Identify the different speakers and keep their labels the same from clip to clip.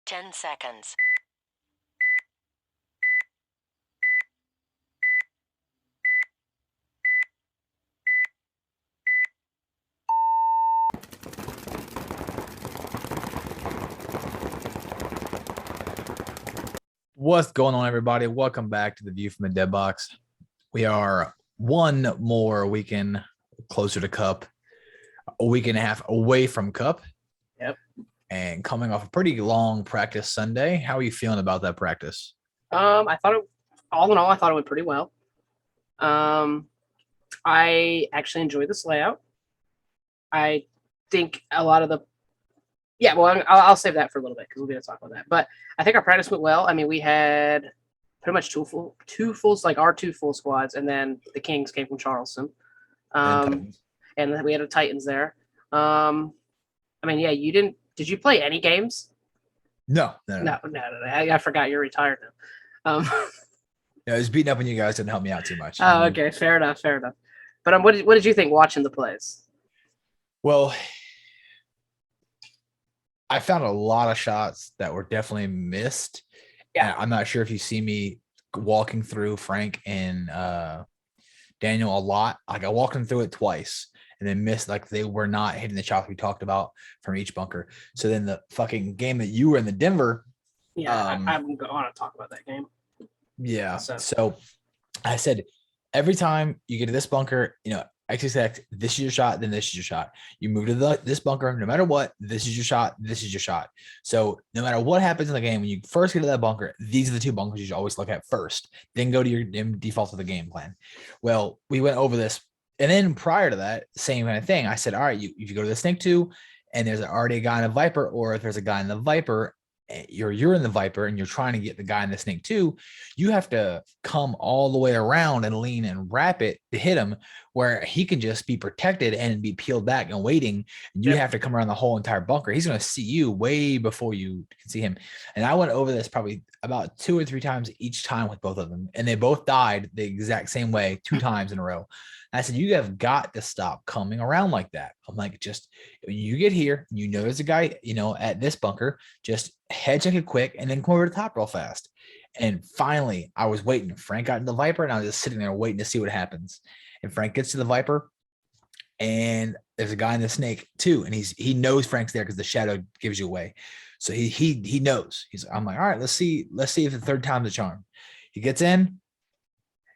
Speaker 1: 10 seconds.
Speaker 2: What's going on, everybody? Welcome back to the View from the Dead Box. We are one more weekend closer to Cup, a week and a half away from Cup.
Speaker 3: Yep.
Speaker 2: And coming off a pretty long practice Sunday. How are you feeling about that practice?
Speaker 3: I thought it, all in all, I thought it went pretty well. I actually enjoyed this layout. I think a lot of I'll save that for a little bit because we'll be able to talk about that. But I think our practice went well. I mean, we had pretty much two fulls, like our two full squads, and then the Kings came from Charleston. And then we had a Titans there. I mean, yeah, did you play any games?
Speaker 2: No.
Speaker 3: I forgot you're retired now.
Speaker 2: I was beating up on you guys. Didn't help me out too much.
Speaker 3: Oh, okay. Fair enough. But what did you think watching the plays?
Speaker 2: Well, I found a lot of shots that were definitely missed.
Speaker 3: Yeah.
Speaker 2: I'm not sure if you see me walking through Frank and Daniel a lot. Like I walked them through it twice and then missed, like they were not hitting the shots we talked about from each bunker. So then the fucking game that you were in the Denver.
Speaker 3: Yeah, I'm going to talk about that game.
Speaker 2: Yeah. So I said, every time you get to this bunker, expect this is your shot, then this is your shot. You move to this bunker, no matter what, this is your shot, this is your shot. So no matter what happens in the game, when you first get to that bunker, these are the two bunkers you should always look at first, then go to your default to the game plan. Well, we went over this. And then prior to that, same kind of thing. I said, all right, if you go to the Snake 2 and there's already a guy in a Viper, or if there's a guy in the Viper, you're in the Viper and you're trying to get the guy in the Snake 2, you have to come all the way around and lean and wrap it to hit him, where he can just be protected and be peeled back and waiting. You have to come around the whole entire bunker. He's going to see you way before you can see him. And I went over this probably about 2 or 3 times each time with both of them, and they both died the exact same way 2 times in a row. I said, you have got to stop coming around like that. I'm like, just when you get here, there's a guy, at this bunker, just head check it quick and then come over to the top real fast. And finally, I was waiting. Frank got in the Viper and I was just sitting there waiting to see what happens. And Frank gets to the Viper and there's a guy in the Snake too. And he knows Frank's there because the shadow gives you away. So he knows. I'm like, all right, let's see if the third time's a charm. He gets in,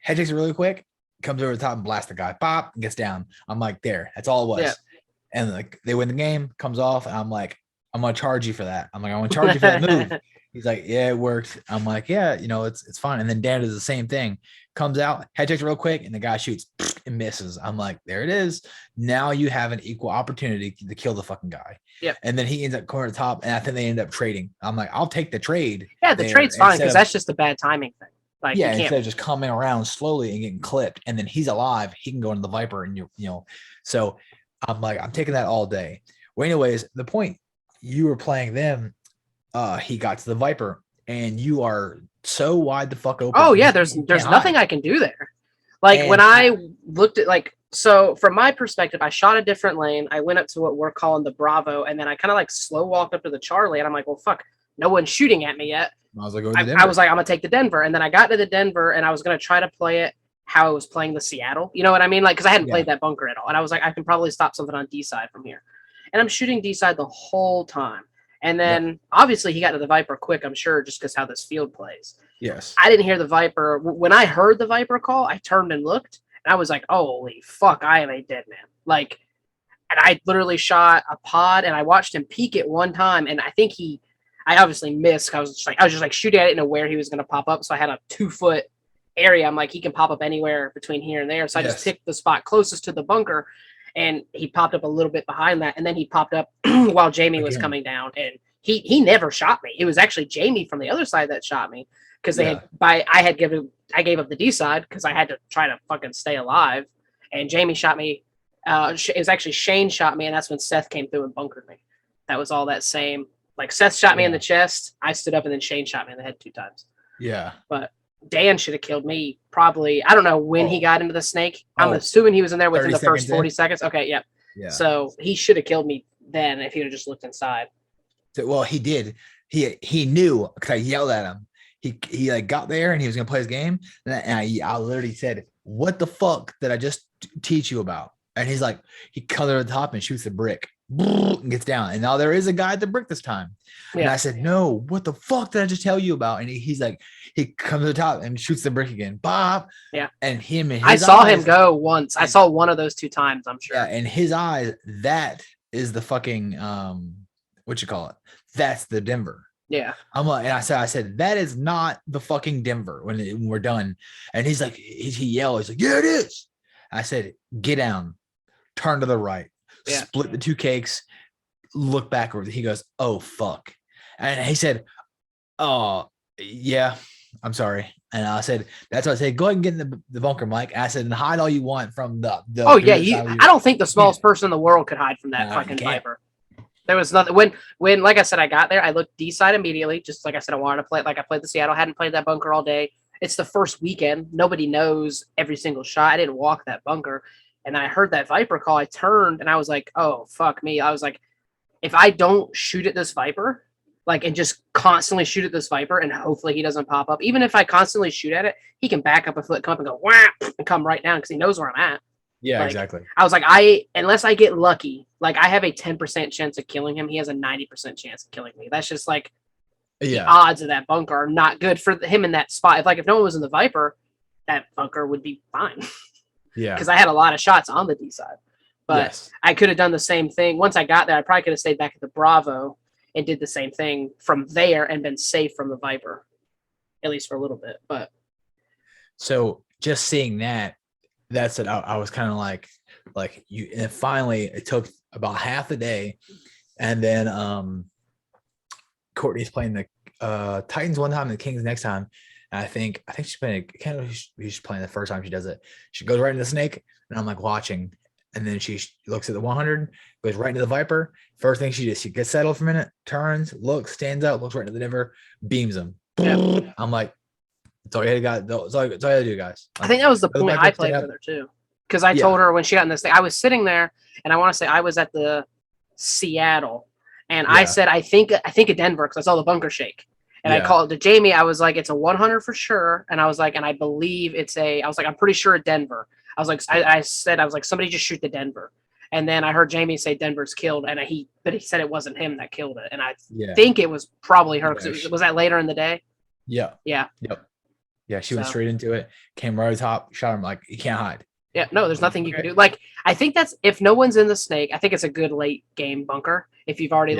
Speaker 2: head checks it really quick, comes over the top and blasts the guy, pop, and gets down. I'm like, there, that's all it was.
Speaker 3: Yeah.
Speaker 2: And like they win the game, comes off, and I'm like, I'm gonna charge you for that. I'm like, I'm gonna charge you for that move. He's like, yeah, it worked. I'm like, yeah, it's fine. And then Dan does the same thing, comes out, head checks real quick, and the guy shoots and misses. I'm like, there it is. Now you have an equal opportunity to kill the fucking guy.
Speaker 3: Yeah.
Speaker 2: And then he ends up coming to the top, and I think they end up trading. I'm like, I'll take the trade.
Speaker 3: Yeah, the trade's fine because that's just a bad timing thing. Like,
Speaker 2: yeah, instead of just coming around slowly and getting clipped, and then he's alive, he can go into the Viper, and so I'm like, I'm taking that all day. Well, anyways, the point, you were playing them, he got to the Viper, and you are so wide the fuck open.
Speaker 3: Oh yeah, there's nothing I can do there. Like when I looked at so from my perspective, I shot a different lane. I went up to what we're calling the Bravo, and then I kind of like slow walked up to the Charlie, and I'm like, well, fuck, no one's shooting at me yet.
Speaker 2: I was like,
Speaker 3: I'm gonna take the Denver, and then I got to the Denver, and I was gonna try to play it how I was playing the Seattle. You know what I mean? Like, because I hadn't played that bunker at all, and I was like, I can probably stop something on D side from here, and I'm shooting D side the whole time. And then obviously he got to the Viper quick, I'm sure, just because how this field plays.
Speaker 2: Yes.
Speaker 3: I didn't hear the Viper. When I heard the Viper call, I turned and looked, and I was like, holy fuck, I am a dead man. Like, and I literally shot a pod, and I watched him peek it one time, and I think I obviously missed. I was just like shooting at it and where he was going to pop up. So I had a 2-foot area. I'm like, he can pop up anywhere between here and there. So I just picked the spot closest to the bunker, and he popped up a little bit behind that. And then he popped up while Jamie was coming down, and he never shot me. It was actually Jamie from the other side that shot me because I gave up the D side because I had to try to fucking stay alive, and Jamie shot me. It was actually Shane shot me, and that's when Seth came through and bunkered me. That was all that same. Like Seth shot me in the chest, I stood up, and then Shane shot me in the head 2 times.
Speaker 2: Yeah.
Speaker 3: But Dan should have killed me probably. I don't know when he got into the Snake. I'm assuming he was in there within the first 40 seconds. Okay, yeah. So he should have killed me then if he would have just looked inside.
Speaker 2: Well, he did. he knew because I yelled at him. He like got there and he was gonna play his game, and I literally said, "What the fuck did I just teach you about?" And he's like, he comes over the top and shoots the brick and gets down. And now there is a guy at the brick this time. Yeah. And I said, "No, what the fuck did I just tell you about?" And he's like, he comes to the top and shoots the brick again. Bob.
Speaker 3: Yeah.
Speaker 2: And him and
Speaker 3: I saw him go once. I saw one of those 2 times, I'm sure.
Speaker 2: Yeah, in his eyes, that is the fucking what you call it? That's the Denver.
Speaker 3: Yeah.
Speaker 2: I'm like, and I said, that is not the fucking Denver when we're done. And he's like, he yelled, he's like, "Yeah, it is." I said, "Get down, turn to the right, split the 2 cakes, look backwards." He goes, "Oh, fuck." And he said, "Oh, yeah, I'm sorry." And I said, "That's what I said. Go ahead and get in the bunker, Mike." And I said, "And hide all you want from the."
Speaker 3: Oh yeah, I don't think the smallest person in the world could hide from that fucking Viper. There was nothing when like I said, I got there, I looked D side immediately. Just like I said, I wanted to play like I played the Seattle, hadn't played that bunker all day. It's the first weekend. Nobody knows every single shot. I didn't walk that bunker. And I heard that Viper call. I turned and I was like, "Oh, fuck me." I was like, if I don't shoot at this Viper, like, and just constantly shoot at this Viper and hopefully he doesn't pop up. Even if I constantly shoot at it, he can back up a foot, come up and go, whap, and come right down because he knows where I'm at.
Speaker 2: Yeah,
Speaker 3: like,
Speaker 2: exactly.
Speaker 3: I was like, unless I get lucky, like I have a 10% chance of killing him. He has a 90% chance of killing me. That's just like the odds of that bunker are not good for him in that spot. If no one was in the Viper, that bunker would be fine.
Speaker 2: Yeah.
Speaker 3: Because I had a lot of shots on the D side. But I could have done the same thing. Once I got there, I probably could have stayed back at the Bravo and did the same thing from there and been safe from the Viper, at least for a little bit. But
Speaker 2: so just seeing that's it. I was kind of like you. And finally, it took about half a day, and then Courtney's playing the Titans one time and the Kings next time. And I think she's playing. She's playing the first time she does it. She goes right into the snake, and I'm like watching. And then she looks at the 100, goes right into the Viper. First thing she gets settled for a minute, turns, looks, stands up, looks right into the Denver, beams them. Yeah. I'm like, that's all you had to do, guys. Like,
Speaker 3: I think that was the point I played with her too. Because I told her when she got in this thing, I was sitting there and I want to say I was at the Seattle. And I said, I think a Denver because I saw the bunker shake. And I called to Jamie. I was like, it's a 100 for sure. And I was like, and I believe I'm pretty sure a Denver. I was like, I said, somebody just shoot the Denver. And then I heard Jamie say Denver's killed. And but he said it wasn't him that killed it. And I think it was probably her. Because was that later in the day?
Speaker 2: Yeah.
Speaker 3: Yeah.
Speaker 2: Yep. Yeah. She went straight into it, came right top, shot him like, you can't hide.
Speaker 3: Yeah. No, there's nothing you can do. Like, I think if no one's in the snake, I think it's a good late game bunker. If you've already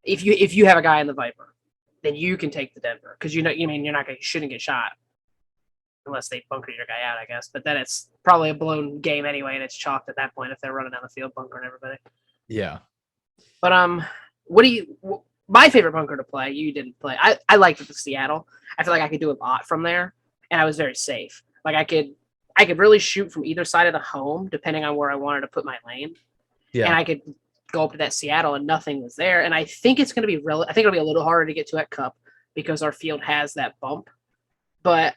Speaker 3: if you have a guy in the Viper, then you can take the Denver. Because you shouldn't get shot. Unless they bunker your guy out, I guess. But then it's probably a blown game anyway, and it's chalked at that point if they're running down the field bunkering everybody.
Speaker 2: Yeah.
Speaker 3: But my favorite bunker to play, you didn't play. I liked the Seattle. I feel like I could do a lot from there, and I was very safe. Like I could really shoot from either side of the home, depending on where I wanted to put my lane. Yeah. And I could go up to that Seattle, and nothing was there. And I think it's going to be I think it'll be a little harder to get to at Cup because our field has that bump. But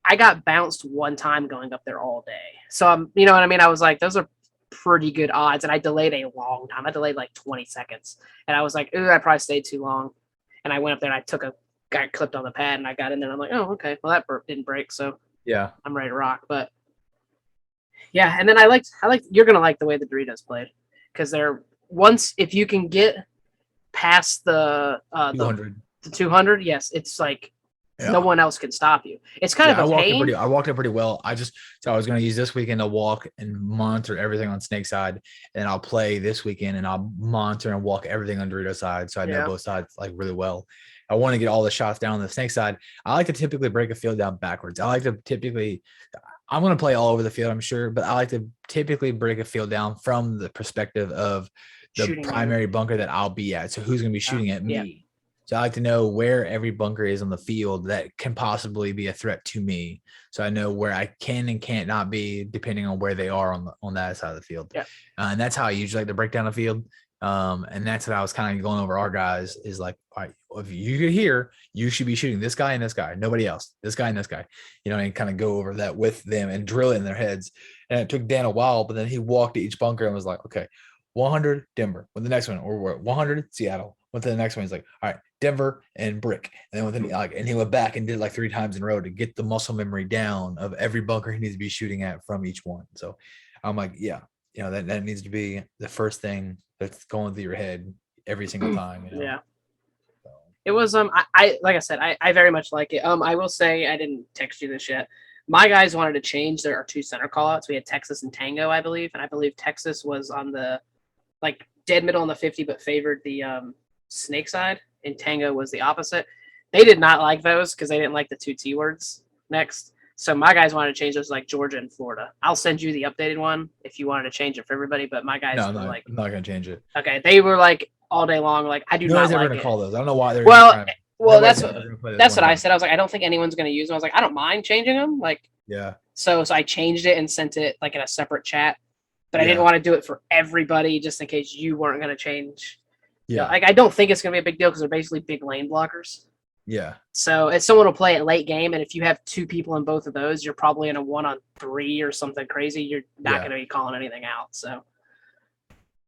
Speaker 3: I got bounced one time going up there all day. So, you know what I mean? I was like, those are pretty good odds. And I delayed a long time. I delayed like 20 seconds. And I was like, ooh, I probably stayed too long. And I went up there and I got clipped on the pad and I got in there. And I'm like, oh, okay. Well, that didn't break. So yeah, I'm ready to rock. But yeah. And then you're going to like the way the Doritos played. Because if you can get past the 200, yes, it's like, no one else can stop you. It's kind of a pain.
Speaker 2: I walked it pretty well. I was going to use this weekend to walk and monitor everything on Snake side, and I'll play this weekend and I'll monitor and walk everything on Dorito side, so I know both sides like really well. I want to get all the shots down on the Snake side. I like to typically break a field down backwards. I'm going to play all over the field, I'm sure, but I like to typically break a field down from the perspective of the primary bunker that I'll be at. So who's going to be shooting at me? Yeah. So I like to know where every bunker is on the field that can possibly be a threat to me. So I know where I can and can't not be depending on where they are on that side of the field. Yeah. And that's how I usually like to break down the field. And that's what I was kind of going over our guys is like, all right, if you get here, you should be shooting this guy and this guy, nobody else, this guy and this guy, and kind of go over that with them and drill it in their heads. And it took Dan a while, but then he walked to each bunker and was like, okay, 100 Denver with the next one, or 100 Seattle, went to the next one. He's like, all right, Denver and brick. And then and he went back and did it like 3 times in a row to get the muscle memory down of every bunker he needs to be shooting at from each one. So I'm like, yeah, that needs to be the first thing that's going through your head every single time.
Speaker 3: Yeah. It was I like I said, I very much like it. I will say I didn't text you this yet. My guys wanted to change their 2 center callouts. We had Texas and Tango, I believe, and I believe Texas was on the like dead middle on the 50, but favored the snake side, and Tango was the opposite. They did not like those because they didn't like the 2 T words next. So my guys wanted to change those like Georgia and Florida. I'll send you the updated one if you wanted to change it for everybody. But my guys
Speaker 2: No,
Speaker 3: were like,
Speaker 2: I'm not gonna change it.
Speaker 3: Okay, they were like all day long, like I do
Speaker 2: Nobody's
Speaker 3: not
Speaker 2: ever
Speaker 3: like
Speaker 2: gonna
Speaker 3: it.
Speaker 2: call those. I don't know why they're
Speaker 3: well, that's what I said. I was like, I don't think anyone's gonna use them. I was like, I don't mind changing them. Like,
Speaker 2: yeah.
Speaker 3: So I changed it and sent it like in a separate chat, but I didn't want to do it for everybody just in case you weren't gonna change.
Speaker 2: Yeah.
Speaker 3: Like I don't think it's gonna be a big deal because they're basically big lane blockers.
Speaker 2: Yeah.
Speaker 3: So if someone will play it late game, and if you have 2 people in both of those, you're probably in a 1-on-3 or something crazy. You're not going to be calling anything out. So,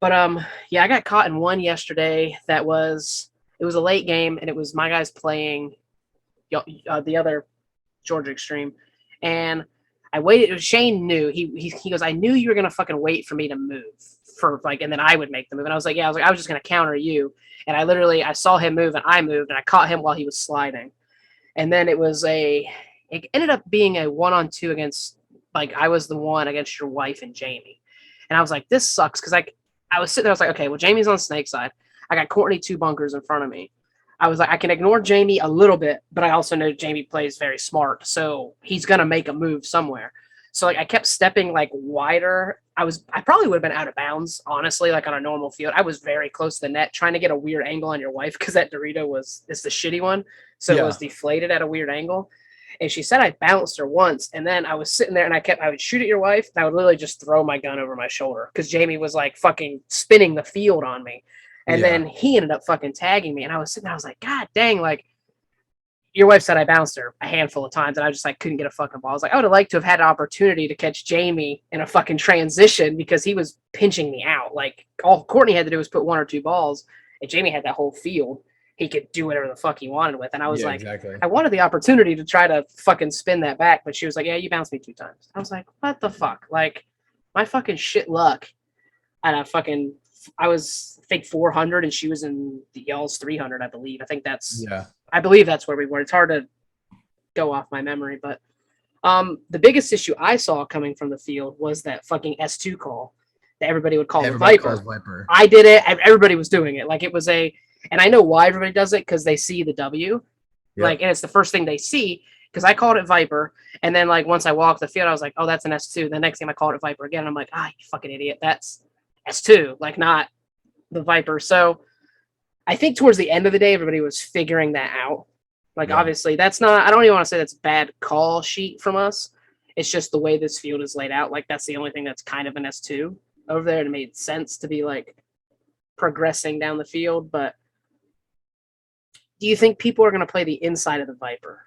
Speaker 3: but yeah, I got caught in one yesterday. It was a late game, and it was my guys playing the other Georgia Xtreme, and I waited. Shane knew he goes, I knew you were gonna fucking wait for me to move for like, and then I would make the move. And I was like, I was just gonna counter you. And I saw him move and I moved and I caught him while he was sliding. And then it ended up being a 1-on-2 against, like, I was the one against your wife and Jamie. And I was like, this sucks. Cause I was sitting there, I was like, okay, well, Jamie's on snake side. I got Courtney 2 bunkers in front of me. I was like, I can ignore Jamie a little bit, but I also know Jamie plays very smart. So he's going to make a move somewhere. So like I kept stepping like wider. I probably would have been out of bounds, honestly, like on a normal field. I was very close to the net trying to get a weird angle on your wife because that Dorito is the shitty one. So It was deflated at a weird angle. And she said I bounced her once. And then I was sitting there and I would shoot at your wife. And I would literally just throw my gun over my shoulder because Jamie was like fucking spinning the field on me. And then he ended up fucking tagging me. And I was sitting there, I was like, God dang, like, your wife said I bounced her a handful of times and I just like couldn't get a fucking ball. I was like, I would have liked to have had an opportunity to catch Jamie in a fucking transition because he was pinching me out. Like all Courtney had to do was put 1 or 2 balls and Jamie had that whole field. He could do whatever the fuck he wanted with. And I was like, exactly. I wanted the opportunity to try to fucking spin that back, but she was like, yeah, you bounced me 2 times. I was like, what the fuck? Like my fucking shit luck. And I was, I think 400 and she was in the y'all's 300, I believe. I believe that's where we were. It's hard to go off my memory, but the biggest issue I saw coming from the field was that fucking S2 call that everybody would call Viper. I did it. Everybody was doing it. Like it was and I know why everybody does it because they see the W, and it's the first thing they see. Because I called it Viper, and then like once I walked the field, I was like, oh, that's an S2. The next time I called it Viper again, I'm like, you fucking idiot. That's S2, like not the Viper. So I think towards the end of the day, everybody was figuring that out. Like, obviously, that's not, I don't even want to say that's bad call sheet from us. It's just the way this field is laid out. Like, that's the only thing that's kind of an S2 over there. And it made sense to be, like, progressing down the field. But do you think people are going to play the inside of the Viper?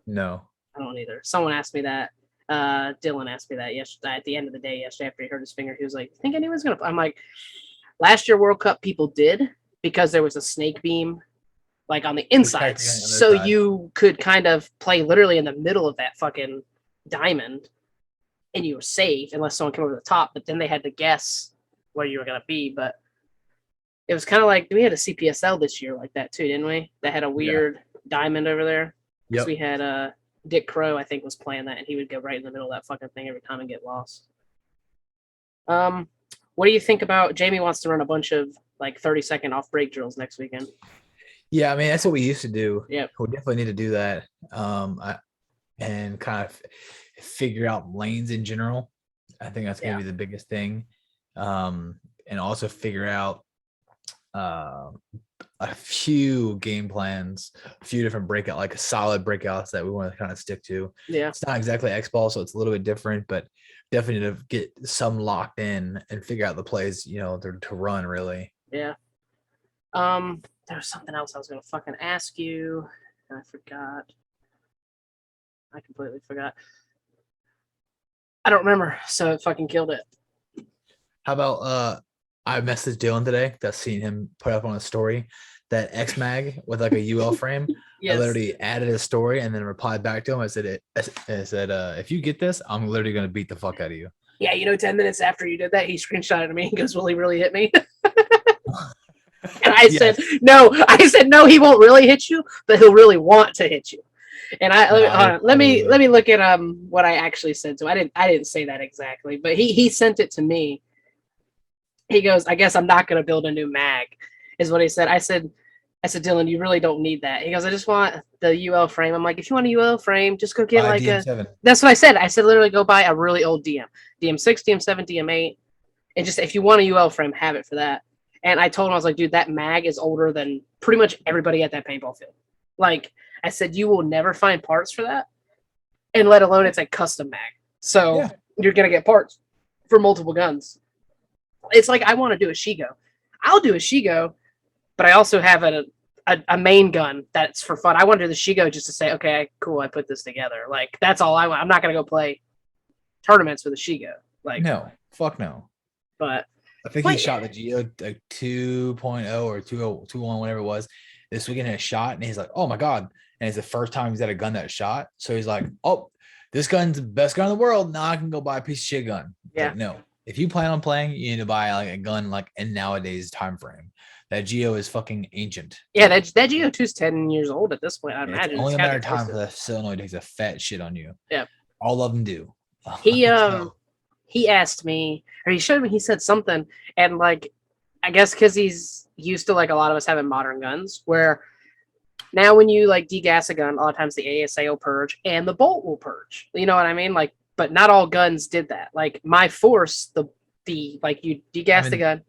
Speaker 2: No.
Speaker 3: I don't either. Someone asked me that. Dylan asked me that yesterday at the end of the day yesterday after he hurt his finger. He was like, think anyone's going to play? I'm like, last year World Cup people did because there was a snake beam like on the inside. So you could kind of play literally in the middle of that fucking diamond and you were safe unless someone came over the top. But then they had to guess where you were going to be. But it was kind of like, we had a CPSL this year like that too, didn't we? That had a weird diamond over there. Yep. We had Dick Crow, I think, was playing that, and he would go right in the middle of that fucking thing every time and get lost. What do you think about Jamie wants to run a bunch of like 30-second off break drills next weekend?
Speaker 2: Yeah, I mean, that's what we used to do.
Speaker 3: Yeah,
Speaker 2: we definitely need to do that. And kind of figure out lanes in general. I think that's going to be the biggest thing. And also figure out a few game plans, a few different like solid breakouts that we want to kind of stick to.
Speaker 3: Yeah.
Speaker 2: It's not exactly X-ball, so it's a little bit different, but definitely need to get some locked in and figure out the plays, to run really.
Speaker 3: Yeah. There was something else I was going to fucking ask you, and I forgot. I completely forgot. I don't remember, so it fucking killed it.
Speaker 2: How about I messaged Dylan today. I've seen him put up on a story that X mag with like a UL frame.
Speaker 3: Yes.
Speaker 2: I literally added a story and then replied back to him. I said, if you get this, I'm literally gonna beat the fuck out of you.
Speaker 3: Yeah, 10 minutes after you did that, he screenshotted to me and goes, "Will he really hit me?" And I said, "No." I said, "No, he won't really hit you, but he'll really want to hit you." And let me look at what I actually sent to him. I didn't say that exactly, but he sent it to me. He goes, "I guess I'm not gonna build a new mag," is what he said. I said, "Dylan, you really don't need that." He goes, "I just want the UL frame." I'm like, "If you want a UL frame, just go get like
Speaker 2: DM7.
Speaker 3: That's what I said. I said, literally go buy a really old DM6, DM7, DM8, and just if you want a UL frame, have it for that. And I told him, I was like, "Dude, that mag is older than pretty much everybody at that paintball field." Like I said, you will never find parts for that, and let alone it's a custom mag. So you're gonna get parts for multiple guns. It's like I want to do a Shigo. I'll do a Shigo, but I also have a main gun that's for fun. I want to do the Shigo just to say, okay, cool, I put this together. Like that's all I want. I'm not gonna go play tournaments with a Shigo. Like
Speaker 2: no, fuck no.
Speaker 3: But
Speaker 2: I think he shot the GA 2.0 or 2.1, whatever it was, this weekend in a shot, and he's like, "Oh my god!" And it's the first time he's had a gun that shot, so he's like, "Oh, this gun's the best gun in the world. Now I can go buy a piece of shit gun."
Speaker 3: Yeah,
Speaker 2: like, no. If you plan on playing, you need to buy like a gun like in nowadays time frame. That Geo is fucking ancient.
Speaker 3: Yeah, that Geo 2 is 10 years old at this point. I imagine
Speaker 2: it's only a matter of time for the solenoid takes a fat shit on you.
Speaker 3: Yeah,
Speaker 2: all of them do.
Speaker 3: He asked me, or he showed me. He said something, and like, I guess because he's used to like a lot of us having modern guns, where now when you like degas a gun, a lot of times the ASA will purge and the bolt will purge. You know what I mean? Like, but not all guns did that. Like my Force, the like you degas the gun,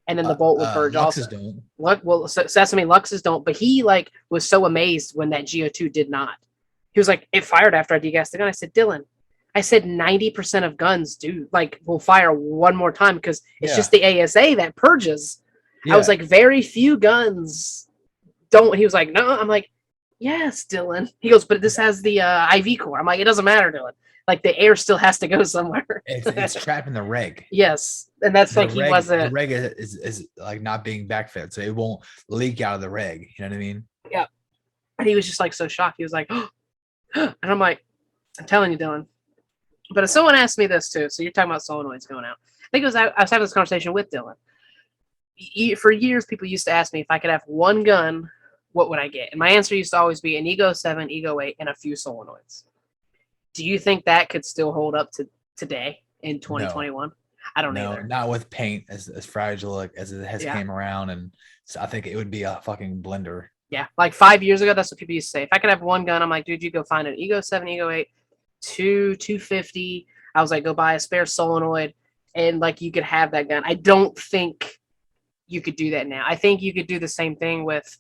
Speaker 3: and then the bolt will purge.
Speaker 2: Luxes
Speaker 3: don't. Sesame Luxes don't. But he like was so amazed when that GO2 did not. He was like, "It fired after I degassed the gun." I said, "Dylan, I said 90% of guns do like will fire one more time because it's just the ASA that purges." I was like, "Very few guns don't." He was like, "No." I'm like, "Yes, Dylan." He goes, "But this has the IV core." I'm like, "It doesn't matter, Dylan. Like the air still has to go somewhere."
Speaker 2: It's trapped in the reg.
Speaker 3: Yes, and that's like he wasn't.
Speaker 2: The reg is like not being backfed, so it won't leak out of the reg. You know what I mean?
Speaker 3: Yeah. And he was just like so shocked. He was like, "Oh," and I'm like, "I'm telling you, Dylan." But if someone asked me this too, so you're talking about solenoids going out. I think I was having this conversation with Dylan. For years, people used to ask me if I could have one gun, what would I get? And my answer used to always be an Ego 7, Ego 8, and a few solenoids. Do you think that could still hold up to today in 2021? No. I don't know.
Speaker 2: Not with paint as fragile as it has came around, and so I think it would be a fucking blender.
Speaker 3: Yeah, like 5 years ago, that's what people used to say. If I could have one gun, I'm like, dude, you go find an Ego 7, Ego 8, 250. I was like, go buy a spare solenoid, and like you could have that gun. I don't think you could do that now. I think you could do the same thing with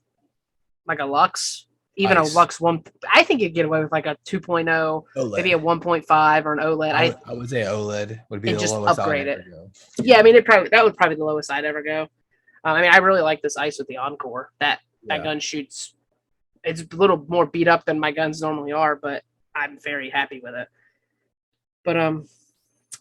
Speaker 3: like a Lux, even a Lux 1. I think you'd get away with like a 2.0, OLED. Maybe a 1.5 or an OLED.
Speaker 2: I would say OLED would be the
Speaker 3: just
Speaker 2: lowest
Speaker 3: upgrade it. Yeah, I mean, that would probably be the lowest I'd ever go. I mean, I really like this ice with the Encore. That gun shoots. It's a little more beat up than my guns normally are, but I'm very happy with it. But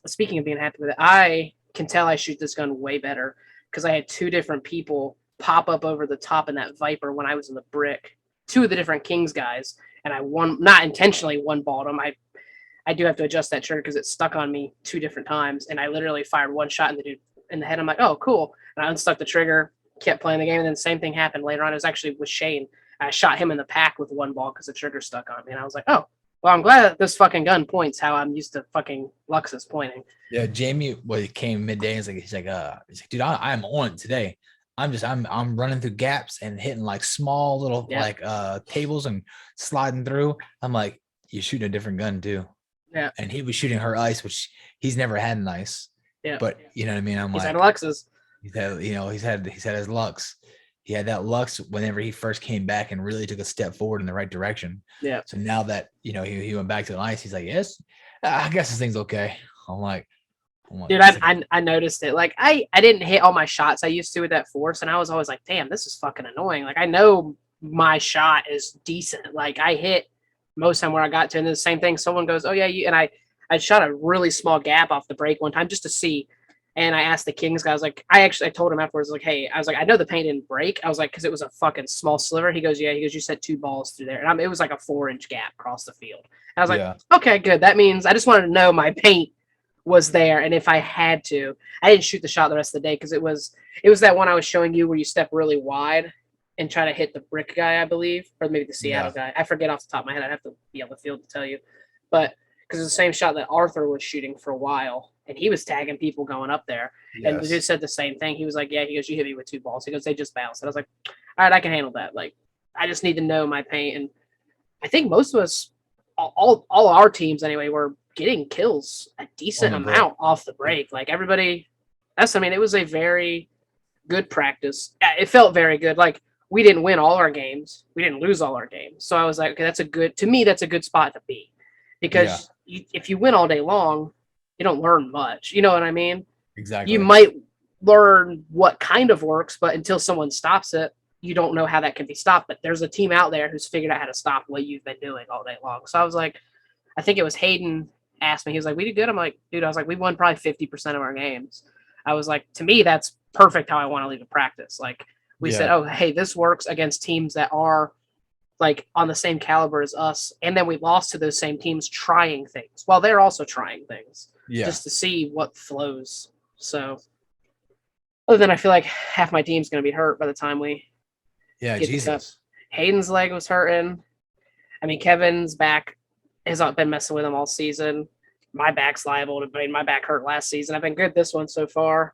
Speaker 3: speaking of being happy with it, I can tell I shoot this gun way better because I had two different people pop up over the top in that Viper when I was in the brick. Two of the different Kings guys, and I not intentionally one-balled them. I do have to adjust that trigger because it stuck on me 2 different times, and I literally fired one shot in the dude in the head. I'm like, oh, cool. And I unstuck the trigger, kept playing the game, and then the same thing happened later on. It was actually with Shane. I shot him in the pack with one ball because the trigger stuck on me, and I was like, oh, well, I'm glad that this fucking gun points how I'm used to fucking Luxus pointing.
Speaker 2: Yeah, Jamie, he came midday. He's like, dude, I'm on today. I'm running through gaps and hitting like small little tables and sliding through. I'm like, you're shooting a different gun too.
Speaker 3: Yeah.
Speaker 2: And he was shooting her ice, which he's never had an ice.
Speaker 3: Yeah.
Speaker 2: But you know what I mean?
Speaker 3: He's had Luxus.
Speaker 2: He's had his Lux. He had that Lux whenever he first came back and really took a step forward in the right direction.
Speaker 3: Yeah.
Speaker 2: So now that he went back to the ice, he's like, yes, I guess this thing's okay. I'm like,
Speaker 3: dude, I noticed it. Like I didn't hit all my shots I used to with that Force, and I was always like, damn, this is fucking annoying. Like I know my shot is decent. Like I hit most time where I got to, and then the same thing. Someone goes, oh yeah, and I shot a really small gap off the break one time just to see. And I asked the Kings guy, I was like, I told him afterwards, like, hey, I was like, I know the paint didn't break. I was like, because it was a fucking small sliver. He goes, yeah. He goes, you sent 2 balls through there. And it was like a 4-inch gap across the field. And I was like,
Speaker 2: Yeah.
Speaker 3: okay, good. That means I just wanted to know my paint was there. And if I had to, I didn't shoot the shot the rest of the day because it was that one I was showing you where you step really wide and try to hit the brick guy, I believe, or maybe the Seattle guy. I forget off the top of my head. I'd have to be on the field to tell you. But because it's the same shot that Arthur was shooting for a while, and he was tagging people going up there.
Speaker 2: Yes.
Speaker 3: And the dude said the same thing. He was like, yeah, he goes, you hit me with 2 balls. He goes, they just bounced. And I was like, all right, I can handle that. Like, I just need to know my paint. And I think most of us, all our teams anyway, were getting kills a decent amount off the break. Like everybody, it was a very good practice. It felt very good. Like we didn't win all our games. We didn't lose all our games. So I was like, okay, that's a good spot to be. Because if you win all day long, you don't learn much. You know what I mean?
Speaker 2: Exactly.
Speaker 3: You might learn what kind of works, but until someone stops it, you don't know how that can be stopped. But there's a team out there who's figured out how to stop what you've been doing all day long. So I was like, I think it was Hayden asked me, he was like, we did good. I'm like, dude, I was like, we won probably 50% of our games. I was like, to me, that's perfect how I want to leave a practice. Like we said, oh, hey, this works against teams that are like on the same caliber as us. And then we lost to those same teams trying things while they're also trying things just to see what flows. So other than I feel like half my team's going to be hurt by the time we get Jesus. Hayden's leg was hurting. I mean, Kevin's back has not been messing with him all season. My back's liable to be. My back hurt last season. I've been good this one so far.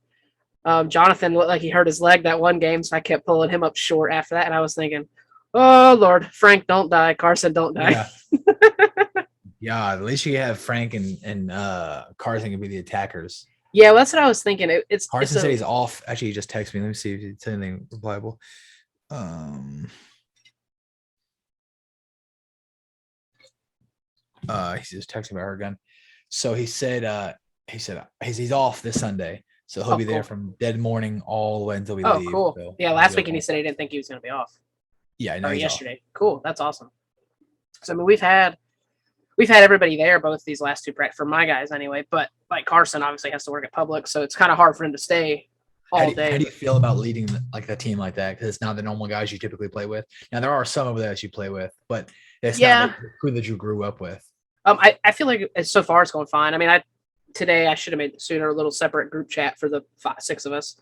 Speaker 3: Jonathan looked like he hurt his leg that one game, so I kept pulling him up short after that. And I was thinking, oh, Lord, Frank, don't die. Carson, don't die.
Speaker 2: Yeah, at least you have Frank and Carson can be the attackers.
Speaker 3: Yeah, well, that's what I was thinking.
Speaker 2: Carson said he's off. Actually, he just texted me. Let me see if it's anything replyable. He's just texting about her again. So he said he's off this Sunday. So he'll be there from dead morning all the way until we leave. Oh,
Speaker 3: cool.
Speaker 2: So
Speaker 3: yeah, last weekend he said he didn't think he was going to be off.
Speaker 2: Yeah, I know.
Speaker 3: Yesterday. Off. Cool. That's awesome. So I mean, we've had everybody there both these last 2 practices for my guys anyway. But like Carson obviously has to work at Public, so it's kind of hard for him to stay all day.
Speaker 2: How do you feel about leading like a team like that? Because it's not the normal guys you typically play with. Now there are some over there that you play with, but it's not the crew that you grew up with.
Speaker 3: I feel like so far it's going fine. I mean, today I should have made sooner a little separate group chat for the 6 of us.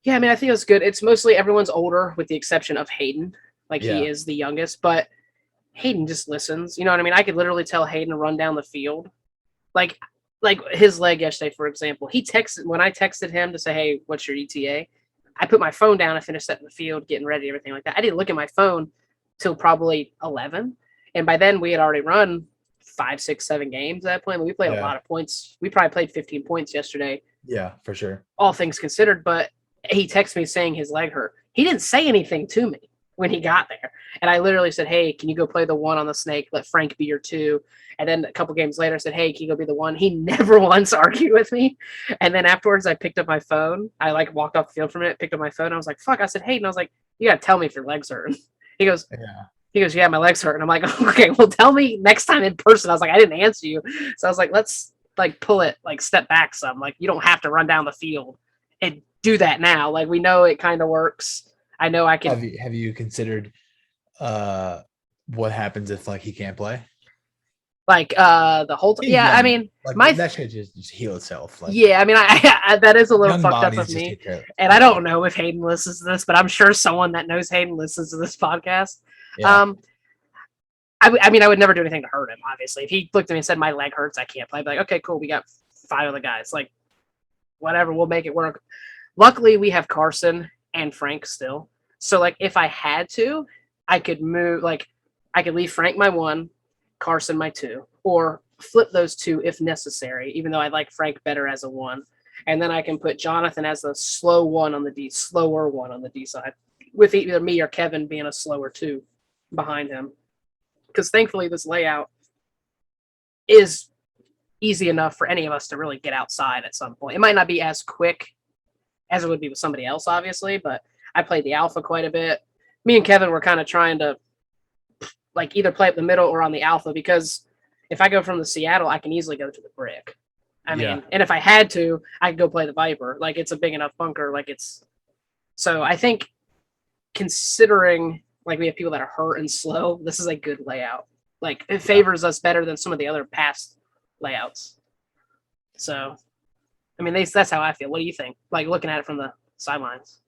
Speaker 3: Yeah, I mean, I think it's good. It's mostly everyone's older with the exception of Hayden. Like he is the youngest, but Hayden just listens. You know what I mean? I could literally tell Hayden to run down the field. Like his leg yesterday, for example, when I texted him to say, hey, what's your ETA? I put my phone down and finished setting the field, getting ready, everything like that. I didn't look at my phone till probably 11. And by then we had already run 5, 6, 7 games at that point. We played a lot of points. We probably played 15 points yesterday.
Speaker 2: Yeah, for sure.
Speaker 3: All things considered, but he texted me saying his leg hurt. He didn't say anything to me when he got there. And I literally said, hey, can you go play the 1 on the snake? Let Frank be your 2. And then a couple games later I said, hey, can you go be the 1? He never once argued with me. And then afterwards I picked up my phone. I walked off the field for a minute, picked up my phone. I was like, fuck. I said, hey, and I was like, you got to tell me if your leg's hurting. He goes, yeah, my leg's hurt. And I'm like, okay, well, tell me next time in person. I was like, I didn't answer you. So I was like, let's pull it, step back some. Like, you don't have to run down the field and do that now. Like, we know it kind of works. I know I can.
Speaker 2: Have you considered what happens if he can't play?
Speaker 3: The whole time. Yeah, I mean,
Speaker 2: that should just heal itself.
Speaker 3: Yeah, I mean, I that is a little fucked up of me, and I don't know if Hayden listens to this, but I'm sure someone that knows Hayden listens to this podcast. Yeah. I mean, I would never do anything to hurt him. Obviously, if he looked at me and said my leg hurts, I can't play. I'd be like, okay, cool, we got 5 other guys. Like, whatever, we'll make it work. Luckily, we have Carson and Frank still. So, if I had to, I could move. I could leave Frank my 1. Carson my 2, or flip those 2 if necessary, even though I like Frank better as a 1. And then I can put Jonathan as the slower one on the D side, with either me or Kevin being a slower 2 behind him. Because thankfully this layout is easy enough for any of us to really get outside at some point. It might not be as quick as it would be with somebody else, obviously, but I played the alpha quite a bit. Me and Kevin were kind of trying to either play up the middle or on the alpha, because if I go from the Seattle, I can easily go to the brick. I mean, and if I had to, I could go play the Viper. Like, it's a big enough bunker. Like, it's so I think considering like we have people that are hurt and slow, this is a good layout. Like, it favors us better than some of the other past layouts. So, I mean, that's how I feel. What do you think? Like, looking at it from the sidelines.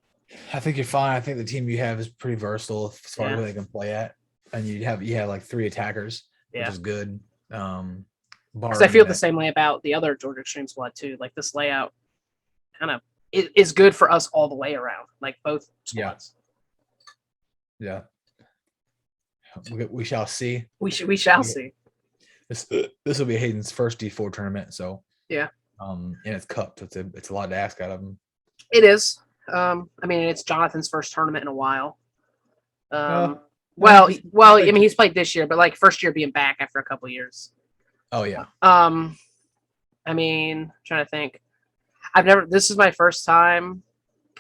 Speaker 2: I think you're fine. I think the team you have is pretty versatile as far as what they can play at, and you have like 3 attackers, which is good.
Speaker 3: Because I feel the same way about the other Georgia Extreme squad too. Like, this layout kind of is good for us all the way around. Like, both squads.
Speaker 2: Yeah. We shall see.
Speaker 3: We shall see.
Speaker 2: This will be Hayden's first D4 tournament, so and it's cupped. It's a lot to ask out of him.
Speaker 3: It is. I mean, it's Jonathan's first tournament in a while. Well, I mean, he's played this year, but like first year being back after a couple of years.
Speaker 2: Oh yeah.
Speaker 3: I mean, I'm trying to think. This is my first time.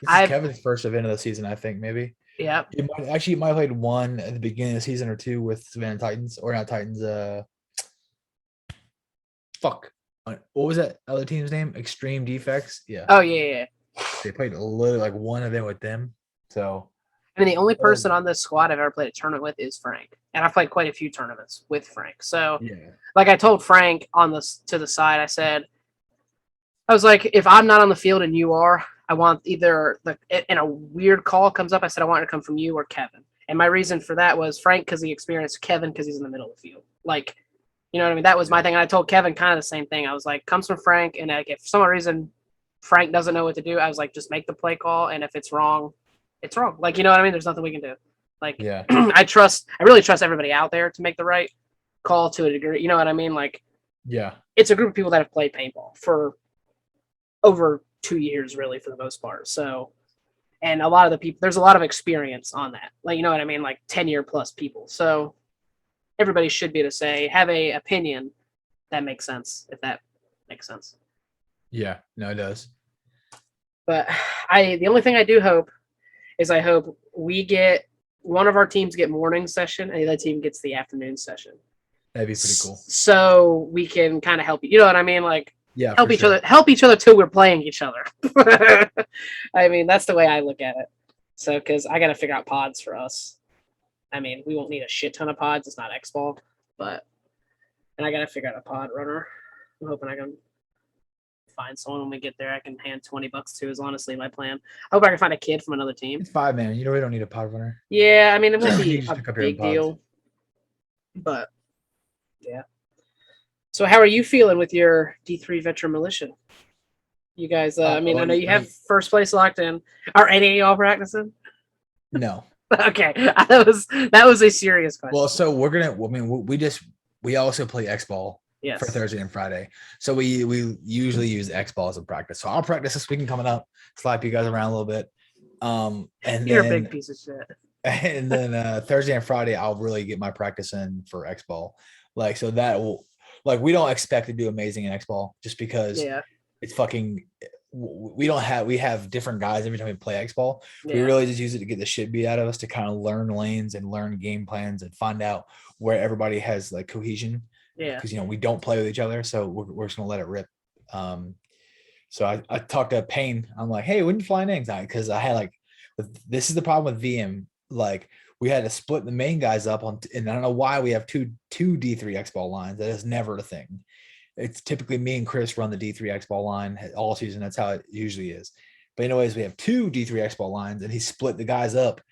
Speaker 2: This is Kevin's first event of the season, I think, maybe.
Speaker 3: Yeah.
Speaker 2: You might have played one at the beginning of the season or 2 with Savannah Titans, or not Titans. What was that other team's name? Extreme Defects. Yeah.
Speaker 3: Oh yeah.
Speaker 2: They played a little like one event with them. So.
Speaker 3: I mean, the only person on this squad I've ever played a tournament with is Frank, and I've played quite a few tournaments with Frank. So, like I told Frank to the side, I was like, if I'm not on the field and you are, I want either and a weird call comes up. I said I want it to come from you or Kevin, and my reason for that was Frank because he experienced, Kevin because he's in the middle of the field. Like, you know what I mean? That was my thing. And I told Kevin kind of the same thing. I was like, comes from Frank, and like, if for some reason Frank doesn't know what to do, I was like, just make the play call, and if it's wrong, it's wrong. Like, you know what I mean? There's nothing we can do. Like, I really trust everybody out there to make the right call to a degree. You know what I mean? Like, it's a group of people that have played paintball for over 2 years, really, for the most part. So, and a lot of the people, there's a lot of experience on that. Like, you know what I mean? Like 10-year plus people. So everybody should be able to have a opinion that makes sense, if that makes sense.
Speaker 2: Yeah, no, it does.
Speaker 3: But the only thing I do hope is I hope we get one of our teams get morning session and the other team gets the afternoon session.
Speaker 2: That'd be pretty cool.
Speaker 3: So we can kind of help you know what I mean? Like, help each other till we're playing each other. I mean, that's the way I look at it. So, because I got to figure out pods for us. I mean, we won't need a shit ton of pods. It's not X-Ball, and I got to figure out a pod runner. I'm hoping I can find someone when we get there I can hand $20 to is honestly my plan. I hope I can find a kid from another team.
Speaker 2: It's 5 man. You really don't need a pod runner.
Speaker 3: Yeah, I mean, it won't be a big deal. But yeah. So how are you feeling with your D3 veteran militia? You guys, I mean, I know you have first place locked in. Are any of y'all practicing?
Speaker 2: No.
Speaker 3: Okay. That was a serious question.
Speaker 2: Well, so we also play X-Ball.
Speaker 3: Yes.
Speaker 2: For Thursday and Friday. So we usually use X-Ball as a practice. So I'll practice this weekend coming up, slap you guys around a little bit. And
Speaker 3: you're a big piece of shit.
Speaker 2: And then Thursday and Friday, I'll really get my practice in for X-Ball. Like, so that will, like, we don't expect to do amazing in X-Ball just because it's fucking, we have different guys every time we play X-Ball. We really just use it to get the shit beat out of us, to kind of learn lanes and learn game plans and find out where everybody has like cohesion.
Speaker 3: Yeah,
Speaker 2: because we don't play with each other, so we're just gonna let it rip. So I talked to Payne. I'm like, hey, when you flying in tonight? Because I had like, this is the problem with VM. Like, we had to split the main guys up on, and I don't know why we have two D3 X-Ball lines. That is never a thing. It's typically me and Chris run the D3 X-Ball line all season. That's how it usually is. But anyways, we have 2 D3 X-Ball lines, and he split the guys up.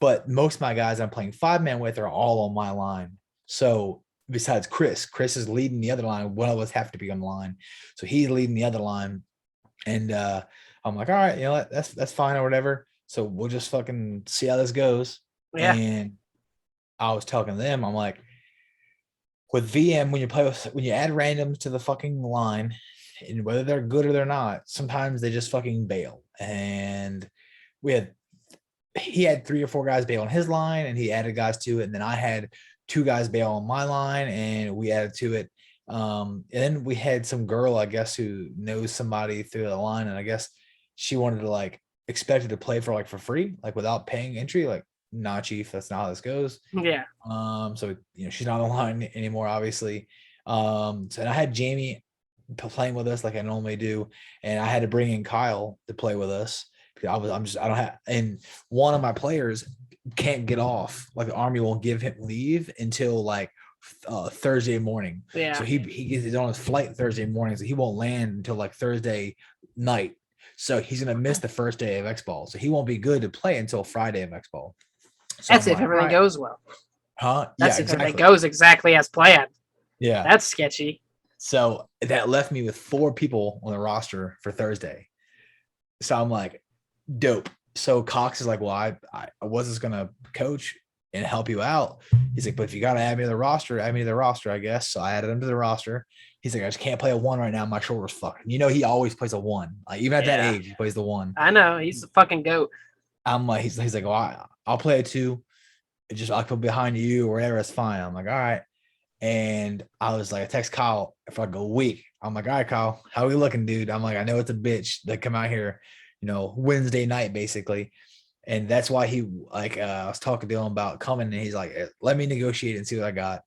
Speaker 2: But most of my guys I'm playing 5-man with are all on my line. So besides Chris is leading the other line. One of us have to be on the line. So he's leading the other line. And I'm like, all right, you know what? That's fine or whatever. So we'll just fucking see how this goes.
Speaker 3: Yeah.
Speaker 2: And I was talking to them, I'm like, with VM, when you add randoms to the fucking line, and whether they're good or they're not, sometimes they just fucking bail. And he had 3 or 4 guys bail on his line, and he added guys to it. And then I had 2 guys bail on my line, and we added to it. And then we had some girl, I guess, who knows somebody through the line, and I guess she wanted to like expected to play for free, like without paying entry. Like, nah, chief, that's not how this goes.
Speaker 3: Yeah.
Speaker 2: So she's not on the line anymore, obviously. So and I had Jamie playing with us like I normally do, and I had to bring in Kyle to play with us because I don't have, and one of my players can't get off. Like the army won't give him leave until like Thursday morning.
Speaker 3: Yeah.
Speaker 2: So he gets on his flight Thursday morning, so he won't land until like Thursday night. So he's gonna miss the first day of X Ball. So he won't be good to play until Friday of X Ball. So
Speaker 3: That's if everything goes well.
Speaker 2: Huh?
Speaker 3: That's
Speaker 2: yeah,
Speaker 3: if
Speaker 2: exactly.
Speaker 3: everything goes exactly as planned.
Speaker 2: Yeah.
Speaker 3: That's sketchy.
Speaker 2: So that left me with 4 people on the roster for Thursday. So I'm like, dope. So Cox is like, well, I was just gonna coach and help you out. He's like, but if you gotta add me to the roster, add me to the roster, I guess. So I added him to the roster. He's like, I just can't play a 1 right now. My shoulder's fucking. You know, he always plays a 1. Like even at that age, he plays the 1.
Speaker 3: I know he's the fucking goat.
Speaker 2: I'm like, he's like, oh, I'll play a 2. It just I'll come behind you or whatever. It's fine. I'm like, all right. And I was like, I text Kyle for like a week. I'm like, all right, Kyle, how are we looking, dude? I'm like, I know it's a bitch that come out here, you know, Wednesday night, basically. And that's why he like I was talking to him about coming, and he's like, let me negotiate and see what I got.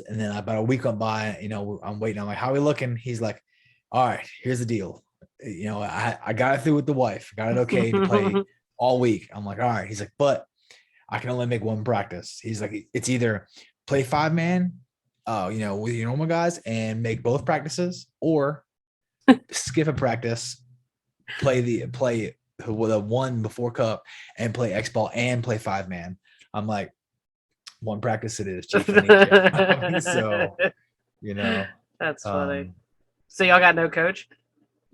Speaker 2: And then about a week went by, you know, I'm waiting. I'm like, how are we looking? He's like, all right, here's the deal. You know, I got it through with the wife, got it okay to play all week. I'm like, all right. He's like, but I can only make 1 practice. He's like, it's either play 5-man, you know, with your normal guys and make both practices, or skip a practice, play with a 1 before cup and play X ball and play 5-man. I'm like, 1 practice it is, Chief. So, you know,
Speaker 3: that's funny. So y'all got no coach?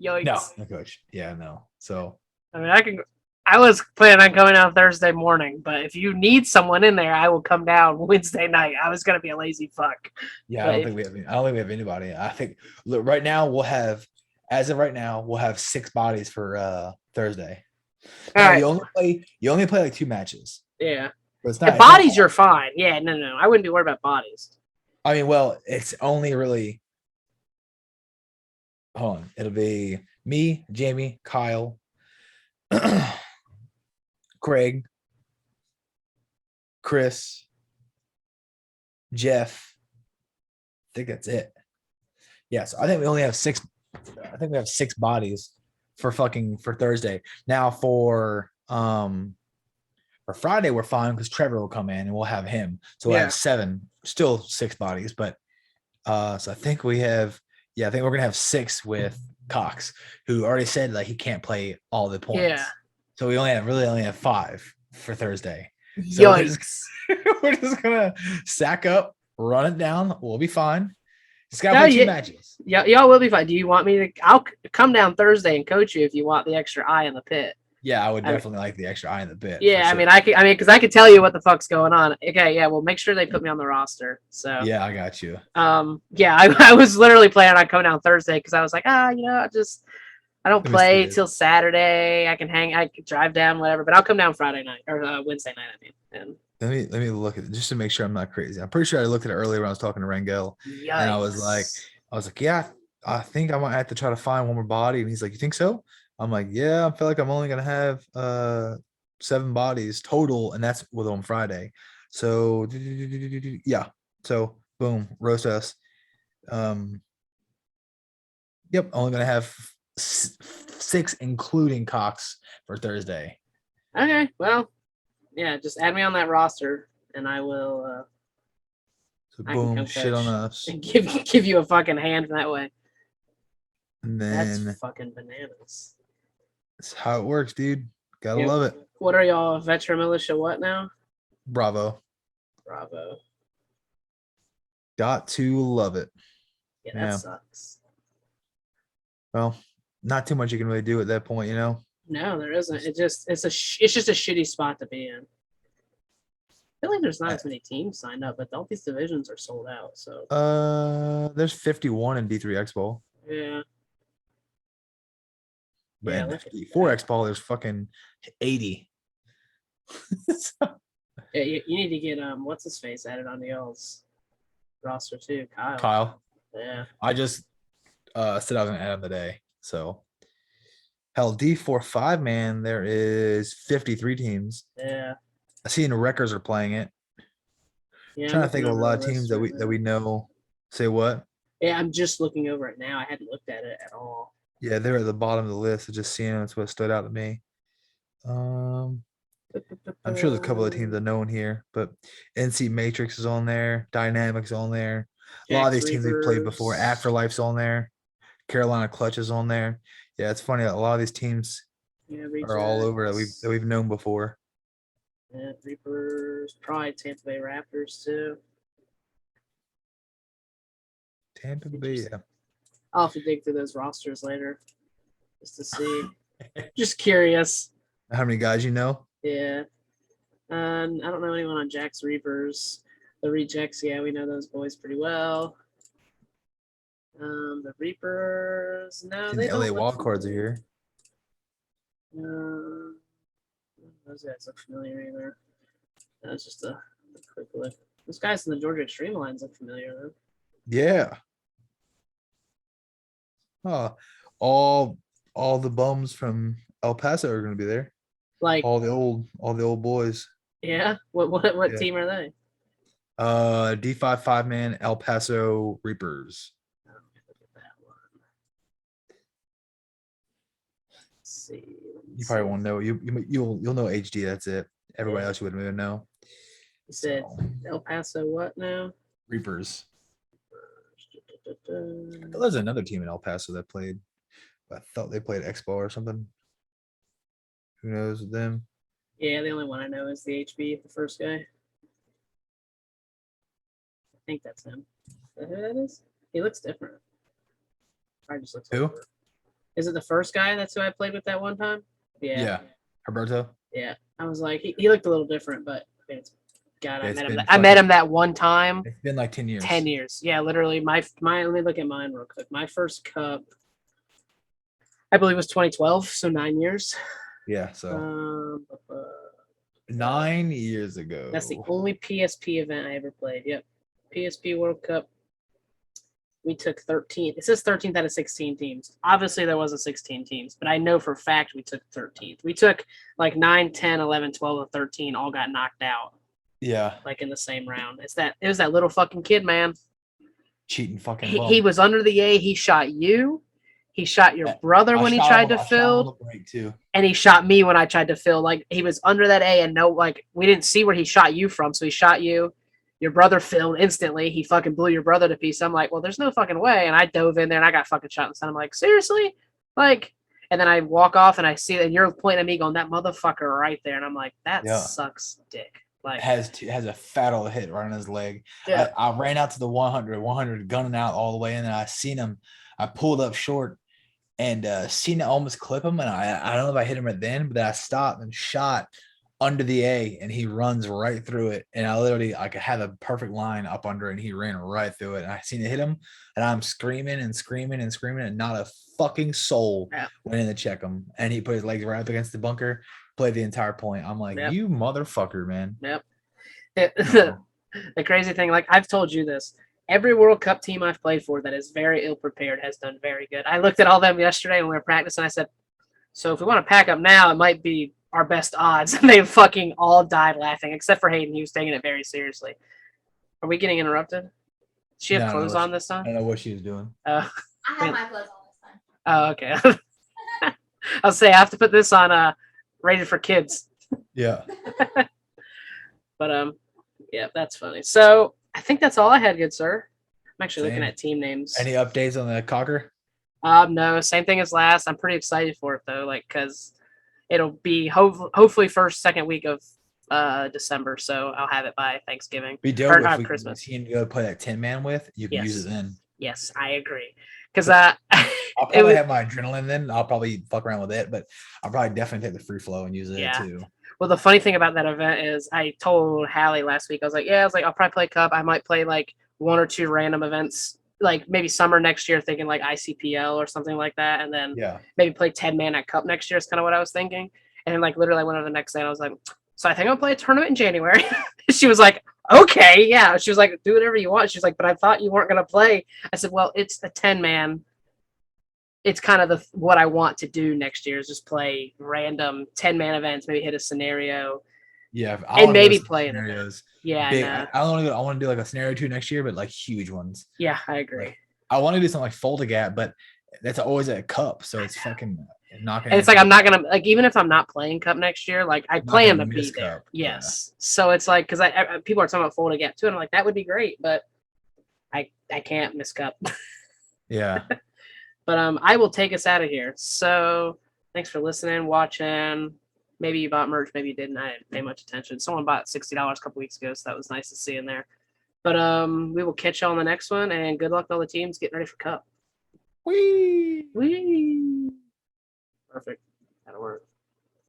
Speaker 3: Yikes.
Speaker 2: No coach. Yeah, no. So
Speaker 3: I mean, I was planning on coming down Thursday morning, but if you need someone in there, I will come down Wednesday night. I was gonna be a lazy fuck.
Speaker 2: Yeah, I don't think we have anybody. I think right now we'll have, as of right now, we'll have 6 bodies for Thursday. No,
Speaker 3: right.
Speaker 2: You only play like 2 matches.
Speaker 3: Yeah.
Speaker 2: But it's not,
Speaker 3: bodies are fine. Yeah, no. I wouldn't be worried about bodies.
Speaker 2: I mean, well, it's only really, hold on. It'll be me, Jamie, Kyle, Craig, Chris, Jeff. I think that's it. Yeah, so I think we only have 6. I think we have 6 bodies for Thursday. Now for Friday we're fine because Trevor will come in and we'll have him. So we'll have 7, still 6 bodies, but so I think we have, I think we're gonna have 6 with Cox, who already said like he can't play all the points.
Speaker 3: Yeah.
Speaker 2: So we only have 5 for Thursday. So we're just gonna sack up, run it down. We'll be fine. Just gotta play 2 matches.
Speaker 3: Yeah, y'all will be fine. Do you want me to? I'll come down Thursday and coach you if you want the extra eye in the pit.
Speaker 2: Yeah, I would definitely like the extra eye in the pit.
Speaker 3: Yeah, sure. I mean, because I could tell you what the fuck's going on. Okay, yeah, well, make sure they put me on the roster. So
Speaker 2: yeah, I got you.
Speaker 3: Yeah, I was literally planning on coming down Thursday because I was like, you know, I don't play till Saturday. I can drive down, whatever. But I'll come down Friday night or Wednesday night. I mean, and
Speaker 2: let me look at it just to make sure I'm not crazy. I'm pretty sure I looked at it earlier when I was talking to Rangel, and I was like, yeah, I think I might have to try to find 1 more body. And he's like, you think so? I'm like, yeah, I feel like I'm only gonna have 7 bodies total, and that's with on Friday. So yeah, so boom, roast us. Yep, only gonna have 6, including Cox, for Thursday.
Speaker 3: Okay, well, yeah, just add me on that roster, and I will.
Speaker 2: So boom, shit on us,
Speaker 3: and give you a fucking hand that way.
Speaker 2: And then
Speaker 3: that's fucking bananas.
Speaker 2: That's how it works, dude. Gotta love it.
Speaker 3: What are y'all, veteran militia? What now?
Speaker 2: Bravo. Got to love it.
Speaker 3: Yeah, that sucks.
Speaker 2: Well, not too much you can really do at that point, you know.
Speaker 3: No, there isn't. It's just a shitty spot to be in. I feel like there's not as many teams signed up, but all these divisions are sold out. So
Speaker 2: there's 51 in D3 Expo.
Speaker 3: Yeah.
Speaker 2: But in 4 Expo, there's fucking 80.
Speaker 3: Yeah, you need to get what's his face added on y'all's roster too, Kyle.
Speaker 2: Kyle.
Speaker 3: Yeah.
Speaker 2: I just said I was gonna add him today. So hell, D4 5-man, there is 53 teams.
Speaker 3: Yeah.
Speaker 2: I seen the Wreckers are playing it. Yeah, I'm trying to think of a lot of teams that we know. Say what?
Speaker 3: Yeah, I'm just looking over it now. I hadn't looked at it at all.
Speaker 2: Yeah, they're at the bottom of the list. Just seeing them, that's what stood out to me. I'm sure there's a couple of teams unknown here, but NC Matrix is on there, Dynamics on there. A lot of these teams we've played before. Afterlife's on there. Carolina Clutch is on there. Yeah, it's funny. A lot of these teams are all over that we've known before.
Speaker 3: Yeah, Reapers, probably Tampa Bay Raptors too.
Speaker 2: Tampa Bay, yeah.
Speaker 3: I'll have to dig through those rosters later just to see. Just curious.
Speaker 2: How many guys you know?
Speaker 3: Yeah. I don't know anyone on Jack's Reapers. The Rejects, yeah, we know those boys pretty well. The Reapers, no,
Speaker 2: And
Speaker 3: they
Speaker 2: the LA
Speaker 3: don't.
Speaker 2: Wildcards are here.
Speaker 3: Those guys look familiar either. That's just a quick look. Those guys in the Georgia Xtreme lines look familiar though.
Speaker 2: Yeah. All the bums from El Paso are going to be there.
Speaker 3: Like
Speaker 2: all the old boys.
Speaker 3: Yeah. What
Speaker 2: Yeah.
Speaker 3: team are they?
Speaker 2: D5 5-man El Paso Reapers.
Speaker 3: Look at that one. Let's see.
Speaker 2: You probably won't know. You'll know HD. That's it. Everybody else you wouldn't even know.
Speaker 3: You said El Paso what now?
Speaker 2: Reapers. There's another team in El Paso that played. I thought they played Expo or something. Who knows with them?
Speaker 3: Yeah, the only one I know is the HB, the first guy. I think that's him. Is that who that is? He looks different. I just looks.
Speaker 2: Who?
Speaker 3: Is it the first guy? That's who I played with that one time. Yeah.
Speaker 2: Roberto.
Speaker 3: Yeah, I was like, he looked a little different, but I mean, God,
Speaker 2: Yeah,
Speaker 3: I met him that one time.
Speaker 2: It's been like 10 years.
Speaker 3: 10 years. Yeah, literally. My let me look at mine real quick. My first cup, I believe, was 2012, so 9 years.
Speaker 2: Yeah, so 9 years ago.
Speaker 3: That's the only PSP event I ever played. Yep, PSP World Cup. We took 13. It says 13th out of 16 teams. Obviously, there wasn't 16 teams, but I know for a fact we took 13th. We took like 9, 10, 11, 12, and 13 all got knocked out.
Speaker 2: Yeah.
Speaker 3: Like in the same round. It was that little fucking kid, man.
Speaker 2: Cheating fucking
Speaker 3: he was under the A. He shot you. He shot your brother when he tried to fill. And he shot me when I tried to fill. Like, he was under that A, and we didn't see where he shot you from. So he shot you. Your brother filled instantly. He fucking blew your brother to pieces. I'm like, well, there's no fucking way. And I dove in there and I got fucking shot in the sun. I'm like, seriously? Like, and then I walk off and I see it, and you're pointing at me going, that motherfucker right there. And I'm like, that sucks dick. Like,
Speaker 2: has a fatal hit right on his leg.
Speaker 3: Yeah.
Speaker 2: I ran out to the 100 gunning out all the way in, and I seen him. I pulled up short and seen it almost clip him. And I don't know if I hit him right then, but then I stopped and shot under the A, and he runs right through it. And I literally had a perfect line up under it, and he ran right through it. And I seen it hit him, and I'm screaming and screaming and screaming, and not a fucking soul went in to check him. And he put his legs right up against the bunker, played the entire point. I'm like, you motherfucker, man.
Speaker 3: Yep. The crazy thing, like I've told you this, every World Cup team I've played for that is very ill prepared has done very good. I looked at all them yesterday when we were practicing. I said, so if we want to pack up now, it might be our best odds. And they fucking all died laughing, except for Hayden. He was taking it very seriously. Are we getting interrupted? Does she have clothes on this time?
Speaker 2: I don't know what she was doing.
Speaker 1: I have my clothes on this time.
Speaker 3: Oh, okay. I'll say I have to put this on rated for kids.
Speaker 2: Yeah.
Speaker 3: But yeah, that's funny. So I think that's all I had, good sir. I'm actually looking at team names.
Speaker 2: Any updates on the Cocker?
Speaker 3: No, same thing as last. I'm pretty excited for it though, like because it'll be hopefully second week of December. So I'll have it by Thanksgiving.
Speaker 2: Be dope if we
Speaker 3: Christmas.
Speaker 2: Can go play that 10-man with. You can use it then.
Speaker 3: Yes, I agree. Because
Speaker 2: I'll probably have my adrenaline then. I'll probably fuck around with it, but I'll probably definitely take the free flow and use it too.
Speaker 3: Well, the funny thing about that event is I told Hallie last week, I was like, I'll probably play Cup. I might play like 1 or 2 random events, like maybe summer next year, thinking like ICPL or something like that. And then maybe play 10-man at Cup next year is kind of what I was thinking. And then like literally I went over the next day and I was like, so I think I'll play a tournament in January. She was like, okay, yeah. She was like, do whatever you want. She's like, but I thought you weren't going to play. I said, well, it's a 10-man. It's kind of what I want to do next year is just play random 10-man events, maybe hit a scenario.
Speaker 2: Yeah.
Speaker 3: And maybe play scenarios. Yeah.
Speaker 2: I want to do like a scenario 2 next year, but like huge ones.
Speaker 3: Yeah, I agree.
Speaker 2: Like, I want to do something like Fold a Gap, but that's always a cup, so it's fucking not gonna.
Speaker 3: And it's like I'm not gonna like even if I'm not playing Cup next year, like I
Speaker 2: Not
Speaker 3: plan
Speaker 2: gonna
Speaker 3: to
Speaker 2: miss
Speaker 3: be there.
Speaker 2: Cup, yeah.
Speaker 3: Yes. So it's like because I people are talking about Fold a Gap too, and I'm like that would be great, but I can't miss Cup.
Speaker 2: Yeah.
Speaker 3: But I will take us out of here. So thanks for listening, watching. Maybe you bought merch, maybe you didn't. I didn't pay much attention. Someone bought $60 a couple weeks ago, so that was nice to see in there. But we will catch you on the next one, and good luck to all the teams getting ready for Cup.
Speaker 2: Whee!
Speaker 3: Whee! Perfect. That'll work.